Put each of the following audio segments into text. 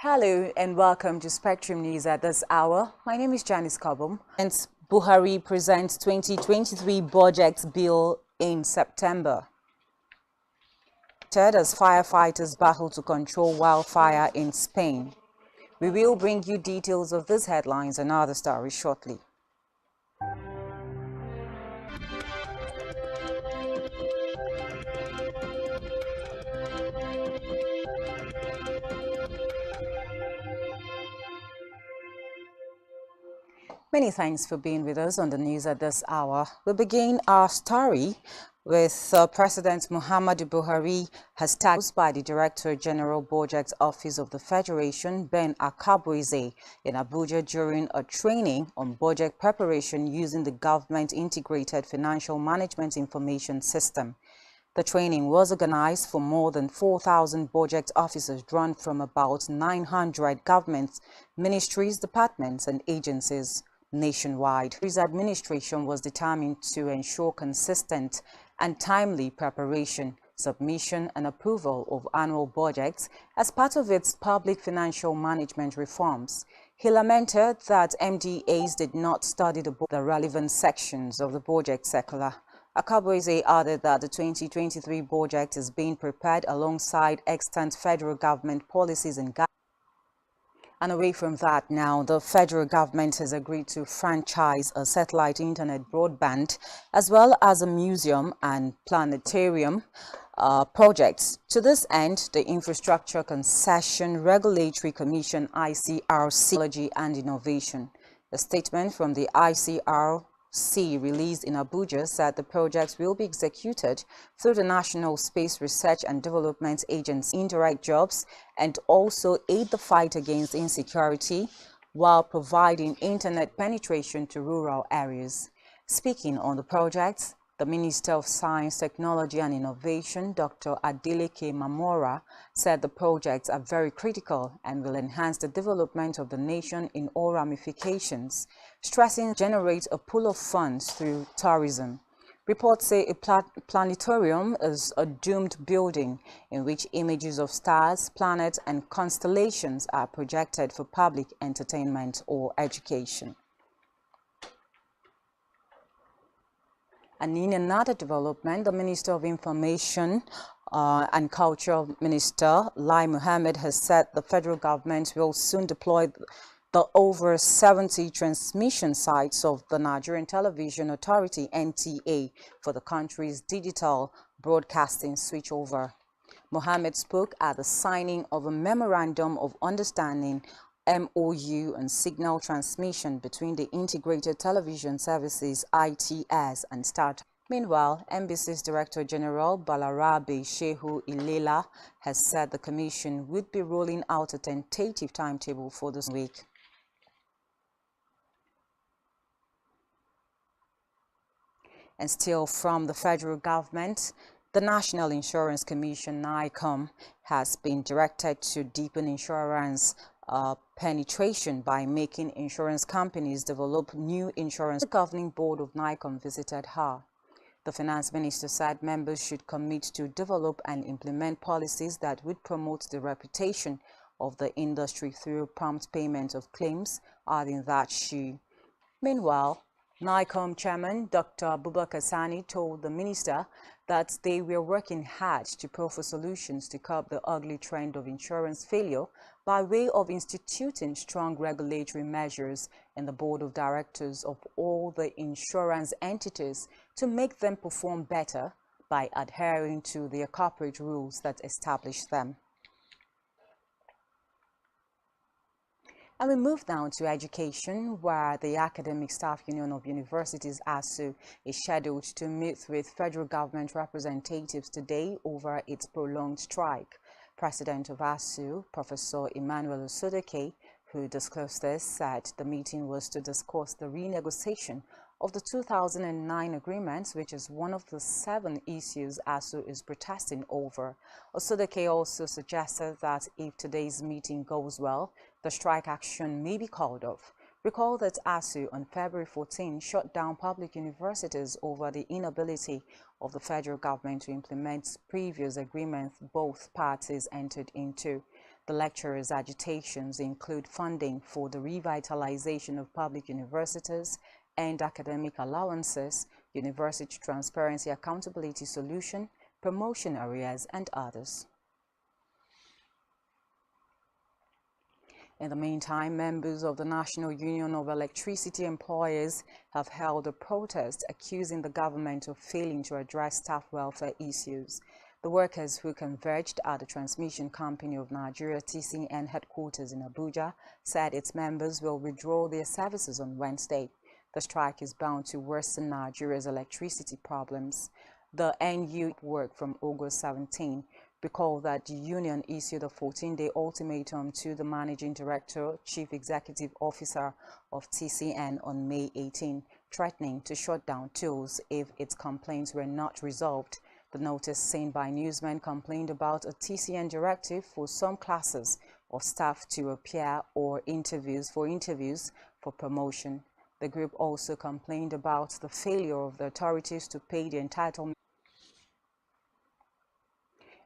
Hello and welcome to Spectrum News at this hour. My name is Janice Kobum. And Buhari presents 2023 budget bill in September. As firefighters battle to control wildfire in Spain. We will bring you details of these headlines and other stories shortly. Many thanks for being with us on the news at this hour. We begin our story with President Muhammadu Buhari has tagged by the Director General Budget Office of the Federation, Ben Akabueze, in Abuja during a training on budget preparation using the Government Integrated Financial Management Information System. The training was organized for more than 4,000 budget officers drawn from about 900 governments, ministries, departments, and agencies nationwide. His administration was determined to ensure consistent and timely preparation, submission, and approval of annual budgets as part of its public financial management reforms. He lamented that MDAs did not study the relevant sections of the budget circular. Akabueze added that the 2023 budget is being prepared alongside extant federal government policies and guidelines. And away from that now, the federal government has agreed to franchise a satellite internet broadband as well as a museum and planetarium projects. To this end, the Infrastructure Concession Regulatory Commission ICRC Technology and Innovation. A statement from the ICRC released in Abuja said the projects will be executed through the National Space Research and Development Agency, indirect jobs, and also aid the fight against insecurity while providing internet penetration to rural areas. Speaking on the projects, the Minister of Science, Technology and Innovation, Dr. Adeleke Mamora, said the projects are very critical and will enhance the development of the nation in all ramifications, stressing generate a pool of funds through tourism. Reports say a planetarium is a doomed building in which images of stars, planets, and constellations are projected for public entertainment or education. And in another development, the Minister of Information and Culture, Minister Lai Mohammed, has said the federal government will soon deploy the over 70 transmission sites of the Nigerian Television Authority (NTA) for the country's digital broadcasting switchover. Mohammed spoke at the signing of a Memorandum of Understanding MOU and signal transmission between the Integrated Television Services ITS and Startimes. Meanwhile, NBC's Director General Balarabe Shehu Ilela has said the Commission would be rolling out a tentative timetable for this week. And still from the federal government, the National Insurance Commission, NICOM, has been directed to deepen insurance penetration by making insurance companies develop new insurance. The governing board of NICOM visited her. The finance minister said members should commit to develop and implement policies that would promote the reputation of the industry through prompt payment of claims, adding that she. Meanwhile, NICOM chairman Dr. Abubakar Sani told the minister that they were working hard to proffer solutions to curb the ugly trend of insurance failure by way of instituting strong regulatory measures in the board of directors of all the insurance entities to make them perform better by adhering to their corporate rules that establish them. And we move now to education, where the Academic Staff Union of Universities, ASU, is scheduled to meet with federal government representatives today over its prolonged strike. President of ASU, Professor Emmanuel Osodeke, who disclosed this, said the meeting was to discuss the renegotiation of the 2009 agreements, which is one of the 7 issues ASU is protesting over. Osodeke also suggested that if today's meeting goes well, the strike action may be called off. Recall that ASU on February 14 shut down public universities over the inability of the federal government to implement previous agreements both parties entered into. The lecturers' agitations include funding for the revitalization of public universities and academic allowances, university transparency accountability solution, promotion areas, and others. In the meantime, members of the National Union of Electricity Employers have held a protest accusing the government of failing to address staff welfare issues. The workers, who converged at the Transmission Company of Nigeria (TCN) headquarters in Abuja, said its members will withdraw their services on Wednesday. The strike is bound to worsen Nigeria's electricity problems. The NU worked from August 17. Recall that the union issued a 14-day ultimatum to the Managing Director, Chief Executive Officer of TCN on May 18, threatening to shut down tools if its complaints were not resolved. The notice seen by newsmen complained about a TCN directive for some classes of staff to appear or interviews for promotion. The group also complained about the failure of the authorities to pay the entitlement.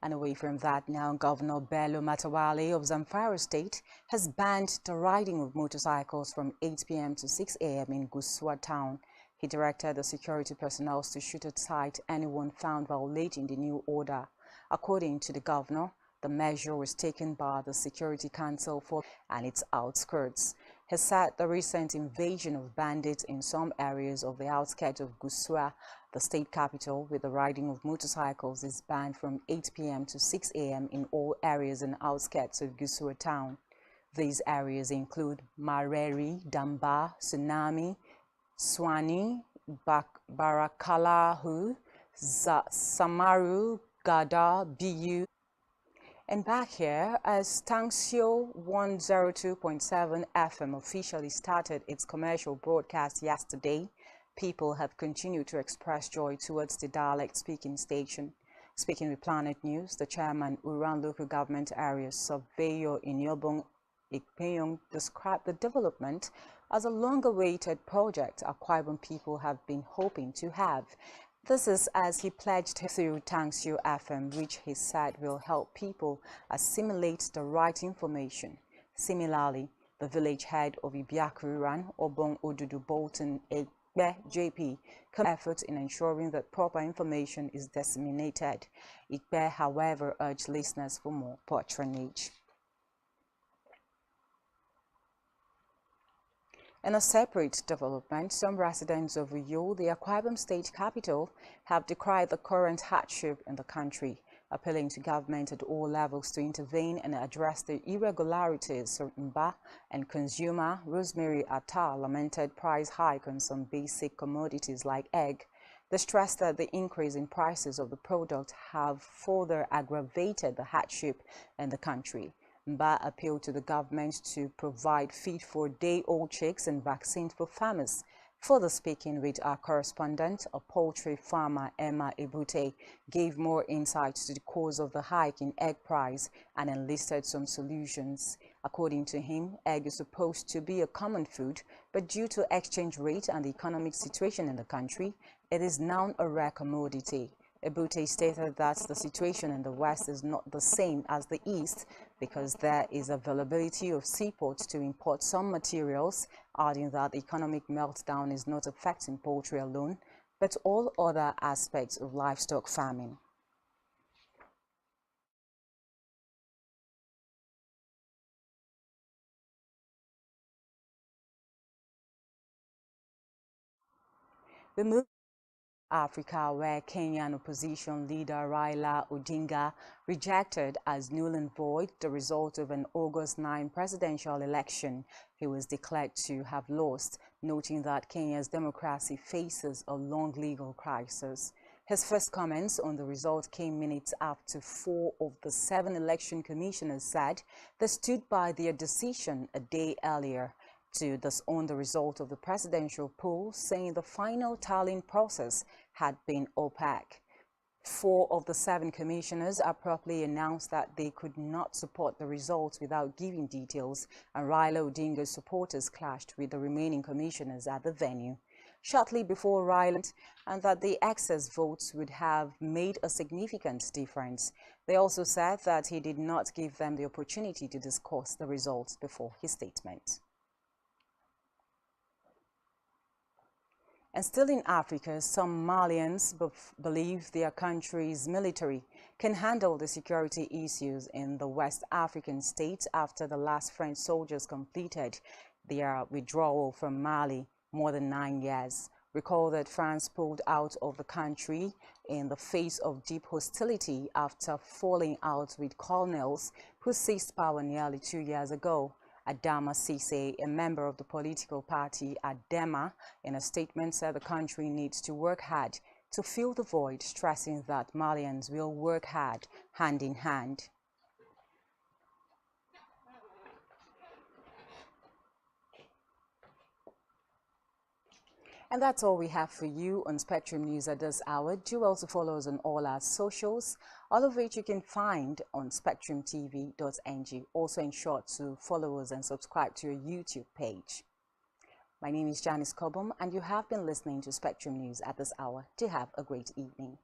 And away from that now, Governor Bello Matawalle of Zamfara State has banned the riding of motorcycles from 8 p.m. to 6 a.m. in Gusau town. He directed the security personnel to shoot at sight anyone found violating the new order. According to the governor, the measure was taken by the Security Council for and its outskirts. He said the recent invasion of bandits in some areas of the outskirts of Gusau, the state capital, with the riding of motorcycles, is banned from 8 p.m. to 6 a.m. in all areas and outskirts of Gusau town. These areas include Mareri, Damba, Tsunami, Swani, Barakalahu, Samaru, Gada, Bu. And back here, as Tangsio 102.7 FM officially started its commercial broadcast yesterday, people have continued to express joy towards the dialect-speaking station. Speaking with Planet News, the chairman, Uran Local Government Area Surveyor Inyobong Ikpeyong, described the development as a long-awaited project Akwa Ibom people have been hoping to have. This is as he pledged through Tangsio FM, which he said will help people assimilate the right information. Similarly, the village head of Ibiakuran, Obong Odudu Bolton Ekbe JP, efforts in ensuring that proper information is disseminated. Ekbe, however, urged listeners for more patronage. In a separate development, some residents of Uyo, the Akwa Ibom state capital, have decried the current hardship in the country, appealing to government at all levels to intervene and address the irregularities. Mba and consumer Rosemary Atta lamented price hike on some basic commodities like egg. They stressed that the increase in prices of the product have further aggravated the hardship in the country. Mba appealed to the government to provide feed for day-old chicks and vaccines for farmers. Further speaking with our correspondent, a poultry farmer, Emma Ebute, gave more insight to the cause of the hike in egg price and enlisted some solutions. According to him, egg is supposed to be a common food, but due to exchange rate and the economic situation in the country, it is now a rare commodity. Ebute stated that the situation in the West is not the same as the East because there is availability of seaports to import some materials, adding that the economic meltdown is not affecting poultry alone, but all other aspects of livestock farming. We move Africa, where Kenyan opposition leader Raila Odinga rejected as null and void the result of an August 9 presidential election he was declared to have lost, noting that Kenya's democracy faces a long legal crisis. His first comments on the result came minutes after 4 of the 7 election commissioners said they stood by their decision a day earlier to disown the result of the presidential poll, saying the final tallying process had been opaque. 4 of the 7 commissioners abruptly announced that they could not support the results without giving details, and Raila Odinga's supporters clashed with the remaining commissioners at the venue. shortly before Ryland, and that the excess votes would have made a significant difference. They also said that he did not give them the opportunity to discuss the results before his statement. And still in Africa, some Malians believe their country's military can handle the security issues in the West African state after the last French soldiers completed their withdrawal from Mali more than 9 years. Recall that France pulled out of the country in the face of deep hostility after falling out with colonels who seized power nearly 2 years ago. Adama Sise, a member of the political party Adema, in a statement said the country needs to work hard to fill the void, stressing that Malians will work hard, hand in hand. And that's all we have for you on Spectrum News at this hour. Do also follow us on all our socials, all of which you can find on spectrumtv.ng. Also ensure to follow us and subscribe to your YouTube page. My name is Janice Cobham, and you have been listening to Spectrum News at this hour. Do have a great evening.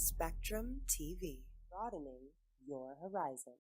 Spectrum TV, broadening your horizon.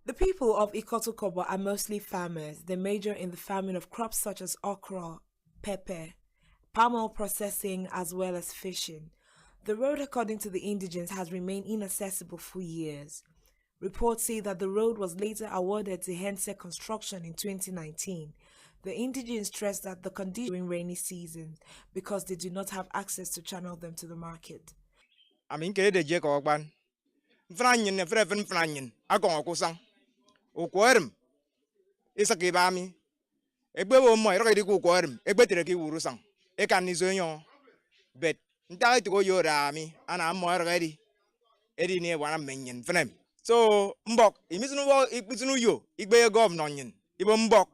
The people of Ikotokobo are mostly farmers. They major in the farming of crops such as okra, pepper, palm oil processing, as well as fishing. The road, according to the indigents, has remained inaccessible for years. Reports say that the road was later awarded to Hense Construction in 2019. The indigents stress that the condition during rainy season because they do not have access to channel them to the market. I mean, Kede Jacobban, Franyan, a Freven Franyan, a Gonkusang, Uquarm, is a Kibami, a Bobo Moy, ready to Quorm, a better Urusang, a Canizoyon, bet, die to go your army, and I'm more ready. Eddie near one minion frame. So, Mbok, it is no you, it be a governor onion, even Mbok.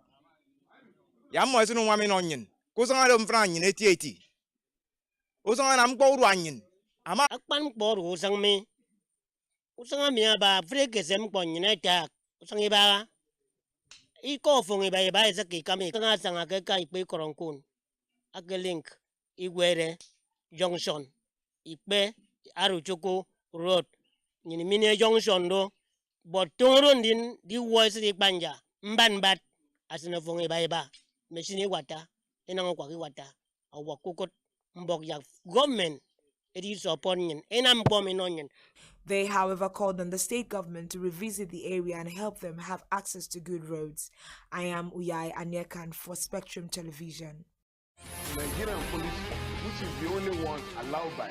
Yam was no woman onion, goes on Adam Franyan 80. Was on I'm gold onion. Akpan bor usang mi ba freke sem ponyine tak usang iba iko fong iba isa ki kami kanga sanga ke kai pe koronkun ake link igwere junction ipe aruchuku road nyini mine junction do botoro din di voice di panja mbanbat asina fong iba machine wata enango kwa wata awakukot mbok ya government. They, however, called on the state government to revisit the area and help them have access to good roads. I am Uyai Anyekan for Spectrum Television. Nigerian police, which is the only one allowed by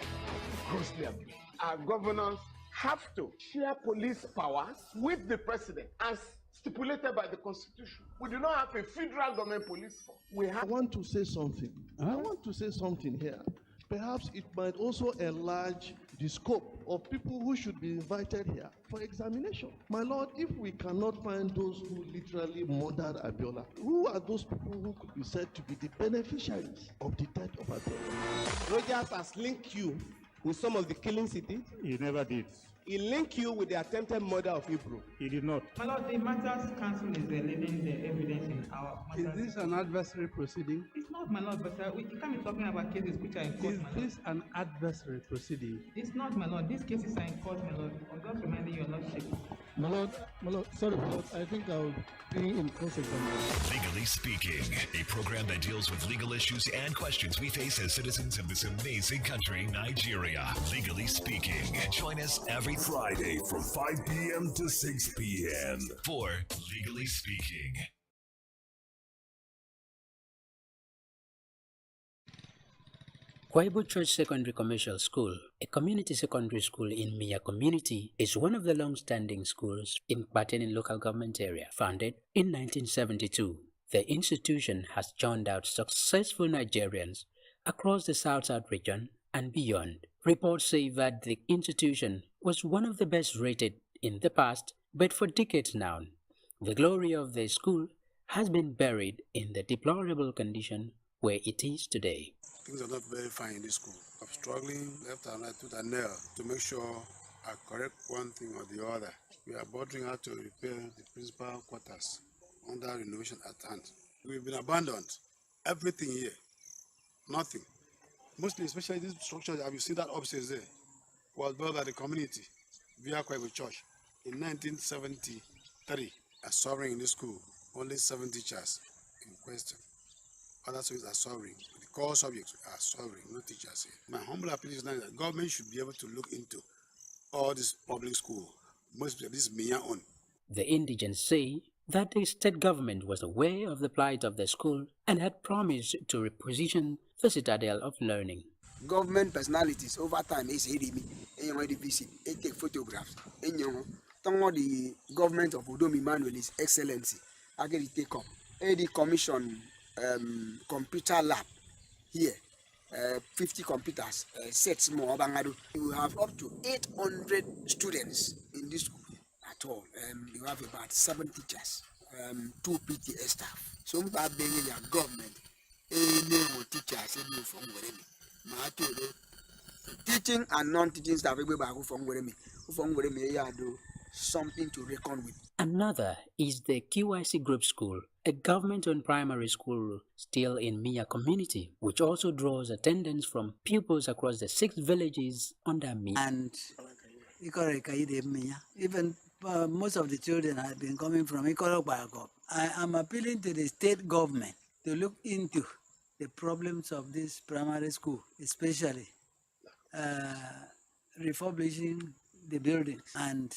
grossly abused. Our governors have to share police powers with the president as stipulated by the Constitution. We do not have a federal government police force. I want to say something. I want to say something here. Perhaps it might also enlarge the scope of people who should be invited here for examination. My Lord, if we cannot find those who literally murdered Abiola, who are those people who could be said to be the beneficiaries of the death of Abiola? Rogers has linked you with some of the killings he did. He never did. He linked you with the attempted murder of Hebrew. He did not. My Lord, the matters council is leaving the evidence in our matters. Is this an adversary proceeding? It's not, my Lord, but you can't be talking about cases which are in court. Is this an adversary proceeding? It's not, my Lord. These cases are in court, my Lord. I'm just reminding you, Lordship. My Lord, sorry, my Lord, I think I'll be in cross-examination. Legally Speaking, a program that deals with legal issues and questions we face as citizens of this amazing country, Nigeria. Legally Speaking. Join us every Friday from 5 p.m. to 6 p.m. for Legally Speaking. Kwaibu Church Secondary Commercial School, a community secondary school in Mia community, is one of the long-standing schools in Pateni local government area, founded in 1972. The institution has churned out successful Nigerians across the South-South region and beyond. Reports say that the institution was one of the best rated in the past, but for decades now, the glory of the school has been buried in the deplorable condition where it is today. Things are not very fine in this school. I'm struggling left and right tooth and nail to make sure I correct one thing or the other. We are bordering out to repair the principal quarters under renovation at hand. We've been abandoned. Everything here, nothing. Mostly, especially this structure, have you seen that upstairs there? Was built by the community via Kwebe Church in 1973. A sovereign in this school, only 7 teachers in question. Other subjects are sovereign. The core subjects are sovereign, no teachers here. My humble appeal is now that government should be able to look into all this public school, most of this Mia own. The indigents say that the state government was aware of the plight of the school and had promised to reposition the citadel of learning. Government personalities over time is me, visit, take photographs, the government of Udom Emmanuel is excellency. I get it take up. The commission computer lab here, 50 computers, sets more. You have up to 800 students in this school at all. You have about 7 teachers, 2 PTA staff. So we are being your government. Teachers from teaching and non-teaching staff something to reckon with. Another is the QIC Group School, a government-owned primary school still in Mia community, which also draws attendance from pupils across the 6 villages under Mia. And even most of the children have been coming from Ikorok. I am appealing to the state government to look into the problems of this primary school, especially refurbishing the buildings and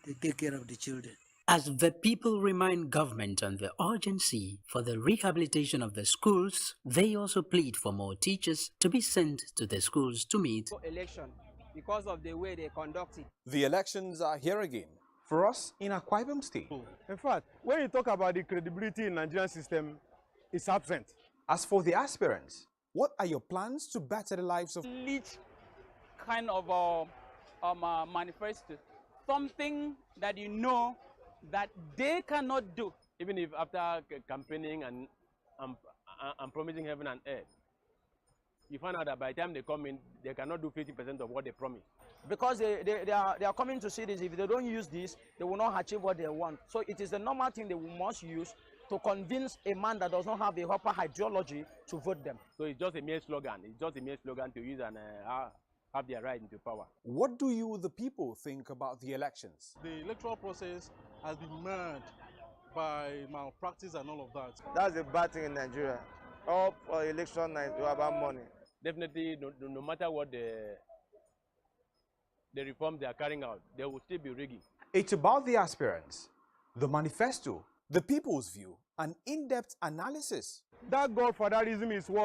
to take care of the children. As the people remind government on the urgency for the rehabilitation of the schools, they also plead for more teachers to be sent to the schools to meet. Election because of the way they conduct it. The elections are here again for us in Akwa Ibom State. In fact, when you talk about the credibility in the Nigerian system, it's absent. As for the aspirants, what are your plans to better the lives of each kind of manifesto? Something that you know that they cannot do. Even if after campaigning and promising heaven and earth, you find out that by the time they come in, they cannot do 50% of what they promised. Because they are coming to see this. If they don't use this, they will not achieve what they want. So it is the normal thing they must use to convince a man that does not have a proper ideology to vote them. So it's just a mere slogan. It's just a mere slogan to use and have their right into power. What do you, the people, think about the elections? The electoral process has been marred by malpractice and all of that. That's a bad thing in Nigeria. All for election night, you about money. Definitely, no matter what the reforms they are carrying out, they will still be rigging. It's about the aspirants, the manifesto, the people's view, an in-depth analysis. That godfatherism is what